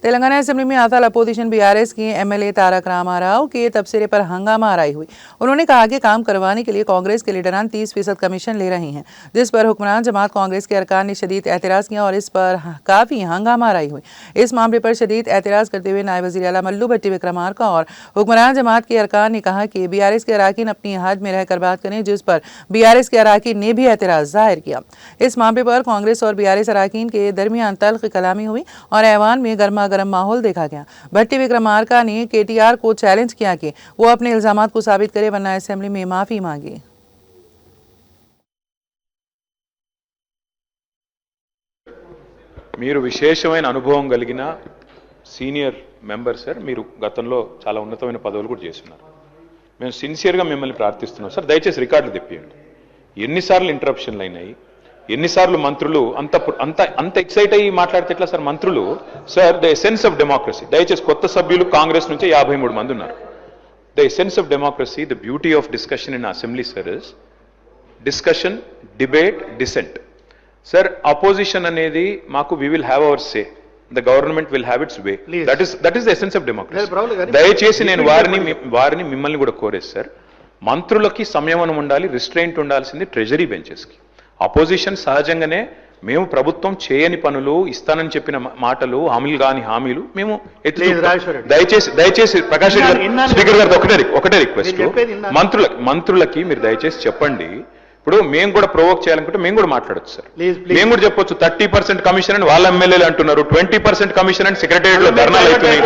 Telangana assembly में आताल opposition BRS की MLA Tarak Rama Rao के तबसरे पर हंगामा आराई हुई। उन्होंने कहा कि काम करवाने के लिए कांग्रेस के लीडरान 30% कमीशन ले रहे हैं, जिस पर हुक्मरान जमात कांग्रेस के अरकान ने शदीद एतराज़ किया और इस पर काफ़ी हंगामा आराई हुई। इस मामले पर शदीद एतराज़ करते हुए नायब वज़ीर आला मल्लू भट्टी विक्रमार्का और हुक्मरान जमात के अरकान ने कहा कि बीआरएस के अरकान अपनी हद में रहकर बात करें, जिस पर बीआरएस के अरकान ने भी एतराज़ जाहिर किया। इस मामले पर कांग्रेस और बीआरएस अरकान के दरमियान तल्ख कलामी हुई और ऐवान में गर्मा गर्म माहौल देखा गया। भट्टी विक्रमार्का ने केटीआर को चैलेंज किया कि वो अपने इल्जामात को साबित करे, वरना असेंबली में माफी मांगे। మీరు విశేషమైన అనుభవం కలిగిన సీనియర్ మెంబర్ సార్, మీరు గతంలో చాలా ఉన్నతమైన పదవులు కూడా చేస్తున్నారు. మేము సిన్సియర్గా మిమ్మల్ని ప్రార్థిస్తున్నాం సార్, దయచేసి రికార్డులు తెప్పియండి. ఎన్నిసార్లు ఇంటరప్షన్లు అయినాయి, ఎన్నిసార్లు మంత్రులు అంత అంత అంత ఎక్సైట్ అయ్యి మాట్లాడితే ఎట్లా సార్? మంత్రులు sir, the essence of democracy, దయచేసి కొత్త సభ్యులు కాంగ్రెస్ నుంచి 53 మంది ఉన్నారు. The essence of democracy, the beauty of discussion in assembly sir is discussion, debate, dissent. Sir, opposition అనేది మాకు we will have our say, the government will have its way. That is the essence of democracy. దయచేసి నేను వారిని మిమ్మల్ని కూడా కోరేది sir, మంత్రులకి సంయమనం ఉండాలి, రిస్ట్రెయింట్ ఉండాల్సింది ట్రెజరీ బెంచెస్కి. అపోజిషన్ సహజంగానే మేము ప్రభుత్వం చేయని పనులు, ఇస్తానని చెప్పిన మాటలు, హామీలు కాని హామీలు మేము దయచేసి ప్రకాష్ రెడ్డి గారు, స్పీకర్ గారు ఒకటే రిక్వెస్ట్, మంత్రులకి మీరు దయచేసి చెప్పండి. ఇప్పుడు మేము కూడా ప్రొవోక్ చేయాలనుకుంటే మేము కూడా మాట్లాడచ్చు సార్. మేము కూడా చెప్పొచ్చు 30% కమిషన్ అని వాళ్ళ ఎమ్మెల్యేలు అంటున్నారు, 20% కమిషన్ అని సెక్రటేరియట్ లో ధర్నాలు అవుతున్నాయి.